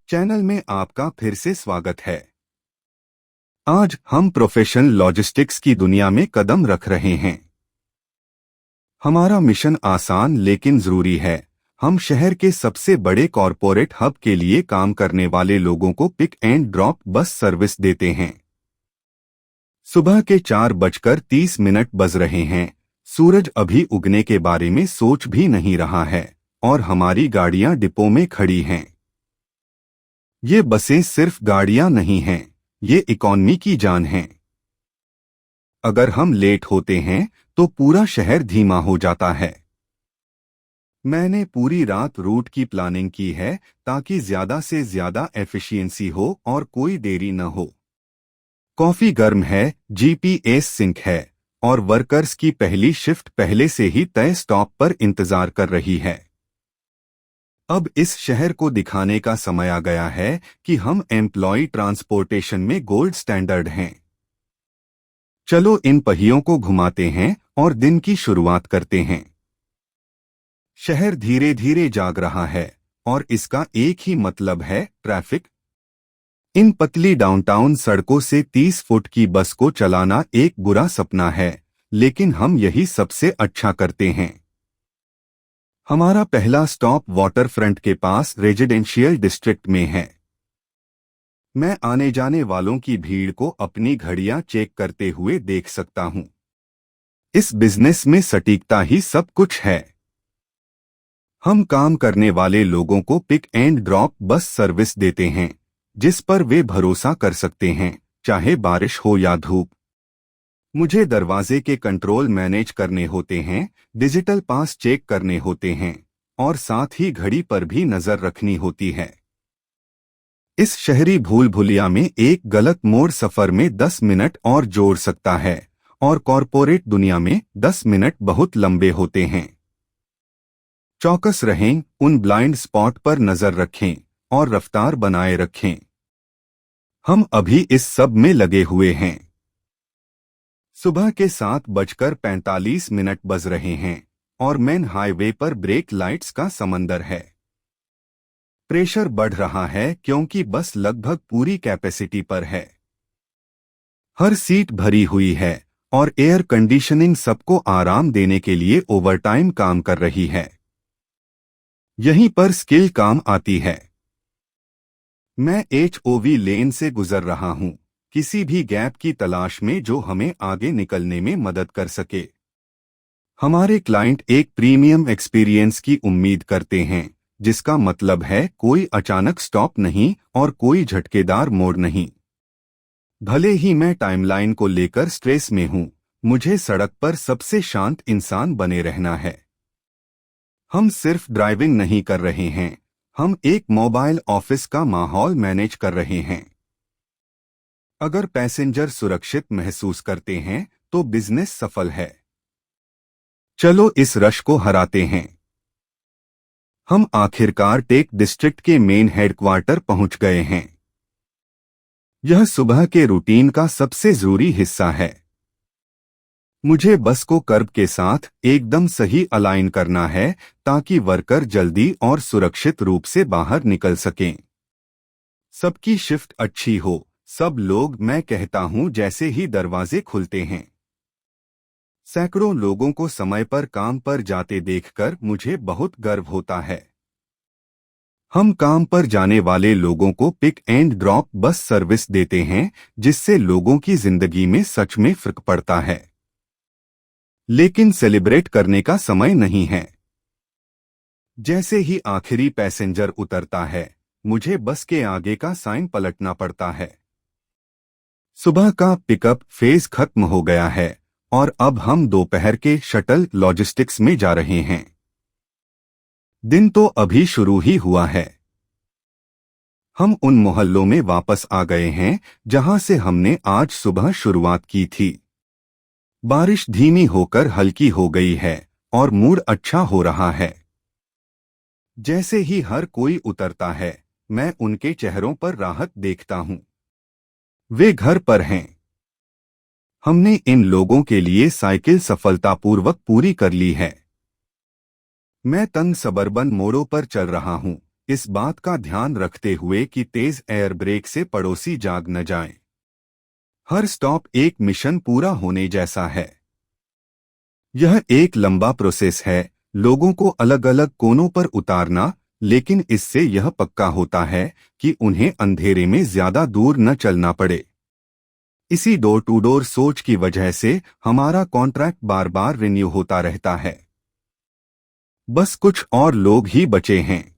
Channel में आपका फिर से स्वागत है। आज हम प्रोफेशनल लॉजिस्टिक्स की दुनिया में कदम रख रहे हैं। हमारा मिशन आसान लेकिन जरूरी है। हम शहर के सबसे बड़े कॉरपोरेट हब के लिए काम करने वाले लोगों को pick and drop bus service देते हैं। सुबह के 4:30 बज रहे हैं। सूरज अभी उगने के बारे में सोच भी नहीं रहा है और हमारी गाड़ियां डिपो में खड़ी हैं। ये बसें सिर्फ गाड़ियां नहीं हैं, ये इकॉनमी की जान हैं। अगर हम लेट होते हैं तो पूरा शहर धीमा हो जाता है। मैंने पूरी रात रूट की प्लानिंग की है ताकि ज्यादा से ज्यादा एफिशिएंसी हो और कोई देरी न हो। कॉफी गर्म है, जीपीएस सिंक है और वर्कर्स की पहली शिफ्ट पहले से ही तय स्टॉप पर इंतजार कर रही है। अब इस शहर को दिखाने का समय आ गया है कि हम एम्प्लॉय ट्रांसपोर्टेशन में गोल्ड स्टैंडर्ड हैं। चलो इन पहियों को घुमाते हैं और दिन की शुरुआत करते हैं। शहर धीरे धीरे जाग रहा है और इसका एक ही मतलब है, ट्रैफिक। इन पतली डाउनटाउन सड़कों से 30 फुट की बस को चलाना एक बुरा सपना है, लेकिन हम यही सबसे अच्छा करते हैं। हमारा पहला स्टॉप वाटर फ्रंट के पास रेजिडेंशियल डिस्ट्रिक्ट में है। मैं आने जाने वालों की भीड़ को अपनी घड़ियां चेक करते हुए देख सकता हूं। इस बिजनेस में सटीकता ही सब कुछ है। हम काम करने वाले लोगों को pick and drop bus service देते हैं, जिस पर वे भरोसा कर सकते हैं, चाहे बारिश हो या धूप। मुझे दरवाजे के कंट्रोल मैनेज करने होते हैं, डिजिटल पास चेक करने होते हैं और साथ ही घड़ी पर भी नजर रखनी होती है। इस शहरी भूल भुलिया में एक गलत मोड़ सफर में 10 मिनट और जोड़ सकता है और कॉरपोरेट दुनिया में 10 मिनट बहुत लंबे होते हैं। चौकस रहें, उन ब्लाइंड स्पॉट पर नजर रखें और रफ्तार बनाए रखें। हम अभी इस सब में लगे हुए हैं। सुबह के 7:45 बज रहे हैं और मेन हाईवे पर ब्रेक लाइट्स का समंदर है। प्रेशर बढ़ रहा है क्योंकि बस लगभग पूरी कैपेसिटी पर है। हर सीट भरी हुई है और एयर कंडीशनिंग सबको आराम देने के लिए ओवरटाइम काम कर रही है। यहीं पर स्किल काम आती है। मैं एचओवी लेन से गुजर रहा हूं, किसी भी गैप की तलाश में जो हमें आगे निकलने में मदद कर सके। हमारे क्लाइंट एक प्रीमियम एक्सपीरियंस की उम्मीद करते हैं, जिसका मतलब है कोई अचानक स्टॉप नहीं और कोई झटकेदार मोड़ नहीं। भले ही मैं टाइमलाइन को लेकर स्ट्रेस में हूं, मुझे सड़क पर सबसे शांत इंसान बने रहना है। हम सिर्फ ड्राइविंग नहीं कर रहे हैं, हम एक मोबाइल ऑफिस का माहौल मैनेज कर रहे हैं। अगर पैसेंजर सुरक्षित महसूस करते हैं तो बिजनेस सफल है। चलो इस रश को हराते हैं। हम आखिरकार टेक डिस्ट्रिक्ट के मेन हेडक्वार्टर पहुंच गए हैं। यह सुबह के रूटीन का सबसे जरूरी हिस्सा है। मुझे बस को कर्ब के साथ एकदम सही अलाइन करना है ताकि वर्कर जल्दी और सुरक्षित रूप से बाहर निकल सकें। सबकी शिफ्ट अच्छी हो, सब लोग मैं कहता हूं जैसे ही दरवाजे खुलते हैं। सैकड़ों लोगों को समय पर काम पर जाते देखकर मुझे बहुत गर्व होता है। हम काम पर जाने वाले लोगों को pick and drop bus service देते हैं, जिससे लोगों की जिंदगी में सच में फर्क पड़ता है। लेकिन सेलिब्रेट करने का समय नहीं है। जैसे ही आखिरी पैसेंजर उतरता है, मुझे बस के आगे का साइन पलटना पड़ता है। सुबह का पिकअप फेज खत्म हो गया है और अब हम दोपहर के शटल लॉजिस्टिक्स में जा रहे हैं। दिन तो अभी शुरू ही हुआ है। हम उन मोहल्लों में वापस आ गए हैं जहां से हमने आज सुबह शुरुआत की थी। बारिश धीमी होकर हल्की हो गई है और मूड अच्छा हो रहा है। जैसे ही हर कोई उतरता है, मैं उनके चेहरों पर राहत देखता हूं। वे घर पर हैं। हमने इन लोगों के लिए साइकिल सफलतापूर्वक पूरी कर ली है। मैं तंग सबर्बन मोड़ों पर चल रहा हूं, इस बात का ध्यान रखते हुए कि तेज एयर ब्रेक से पड़ोसी जाग न जाएं। हर स्टॉप एक मिशन पूरा होने जैसा है। यह एक लंबा प्रोसेस है, लोगों को अलग अलग कोनों पर उतारना, लेकिन इससे यह पक्का होता है कि उन्हें अंधेरे में ज्यादा दूर न चलना पड़े। इसी डोर टू डोर सोच की वजह से हमारा कॉन्ट्रैक्ट बार बार रिन्यू होता रहता है। बस कुछ और लोग ही बचे हैं।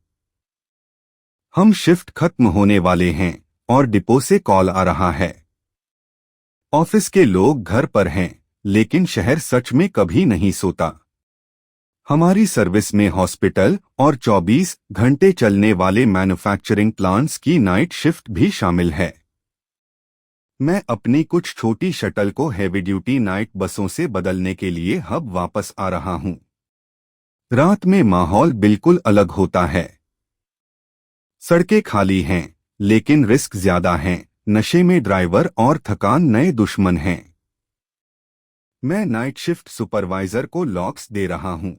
हम शिफ्ट खत्म होने वाले हैं और डिपो से कॉल आ रहा है। ऑफिस के लोग घर पर हैं, लेकिन शहर सच में कभी नहीं सोता। हमारी सर्विस में हॉस्पिटल और 24 घंटे चलने वाले मैन्युफैक्चरिंग प्लांट्स की नाइट शिफ्ट भी शामिल है। मैं अपनी कुछ छोटी शटल को हेवी ड्यूटी नाइट बसों से बदलने के लिए हब वापस आ रहा हूं। रात में माहौल बिल्कुल अलग होता है। सड़कें खाली हैं, लेकिन रिस्क ज्यादा हैं। नशे में ड्राइवर और थकान नए दुश्मन हैं। मैं नाइट शिफ्ट सुपरवाइजर को लॉक्स दे रहा हूं।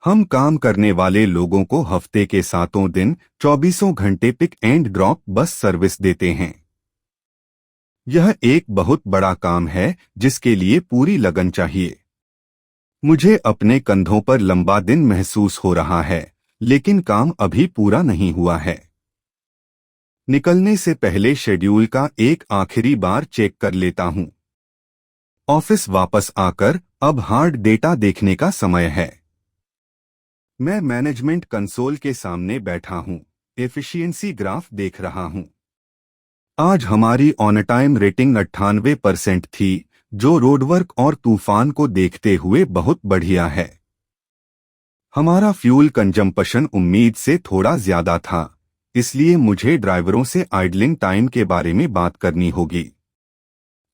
हम काम करने वाले लोगों को हफ्ते के 7 दिन 24 घंटे pick and drop bus service देते हैं। यह एक बहुत बड़ा काम है जिसके लिए पूरी लगन चाहिए। मुझे अपने कंधों पर लंबा दिन महसूस हो रहा है, लेकिन काम अभी पूरा नहीं हुआ है। निकलने से पहले शेड्यूल का एक आखिरी बार चेक कर लेता हूं। ऑफिस वापस आकर अब हार्ड डेटा देखने का समय है। मैं मैनेजमेंट कंसोल के सामने बैठा हूं, एफिशिएंसी ग्राफ देख रहा हूं। आज हमारी ऑन टाइम रेटिंग 98% थी, जो रोडवर्क और तूफान को देखते हुए बहुत बढ़िया है। हमारा फ्यूल कंजम्पशन उम्मीद से थोड़ा ज्यादा था, इसलिए मुझे ड्राइवरों से आइडलिंग टाइम के बारे में बात करनी होगी।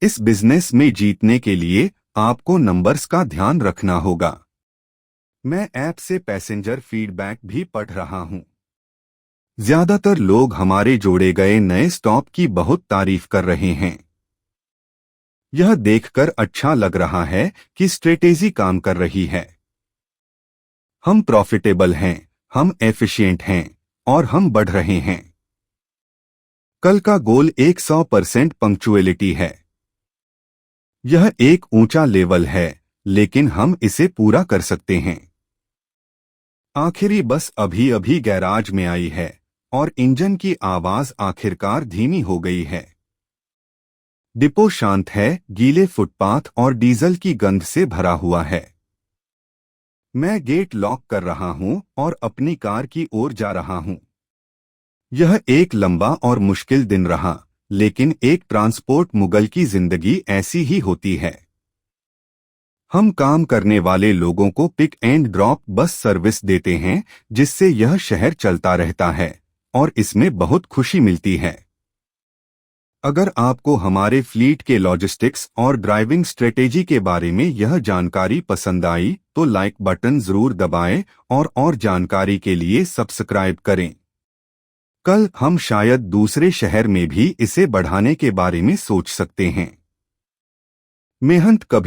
इस बिजनेस में जीतने के लिए आपको नंबर्स का ध्यान रखना होगा। मैं ऐप से पैसेंजर फीडबैक भी पढ़ रहा हूं। ज्यादातर लोग हमारे जोड़े गए नए स्टॉप की बहुत तारीफ कर रहे हैं। यह देखकर अच्छा लग रहा है कि स्ट्रेटेजी काम कर रही है। हम प्रॉफिटेबल हैं, हम एफिशिएंट हैं और हम बढ़ रहे हैं। कल का गोल 100% पंक्चुअलिटी है। यह एक ऊंचा लेवल है, लेकिन हम इसे पूरा कर सकते हैं। आखिरी बस अभी अभी गैराज में आई है और इंजन की आवाज आखिरकार धीमी हो गई है। डिपो शांत है, गीले फुटपाथ और डीजल की गंध से भरा हुआ है। मैं गेट लॉक कर रहा हूं और अपनी कार की ओर जा रहा हूं। यह एक लंबा और मुश्किल दिन रहा, लेकिन एक ट्रांसपोर्ट मुगल की जिंदगी ऐसी ही होती है। हम काम करने वाले लोगों को pick and drop bus service देते हैं, जिससे यह शहर चलता रहता है और इसमें बहुत खुशी मिलती है। अगर आपको हमारे फ्लीट के लॉजिस्टिक्स और ड्राइविंग स्ट्रेटेजी के बारे में यह जानकारी पसंद आई तो लाइक बटन जरूर दबाएं और जानकारी के लिए सब्सक्राइब करें। कल हम शायद दूसरे शहर में भी इसे बढ़ाने के बारे में सोच सकते हैं। मेहनत कभी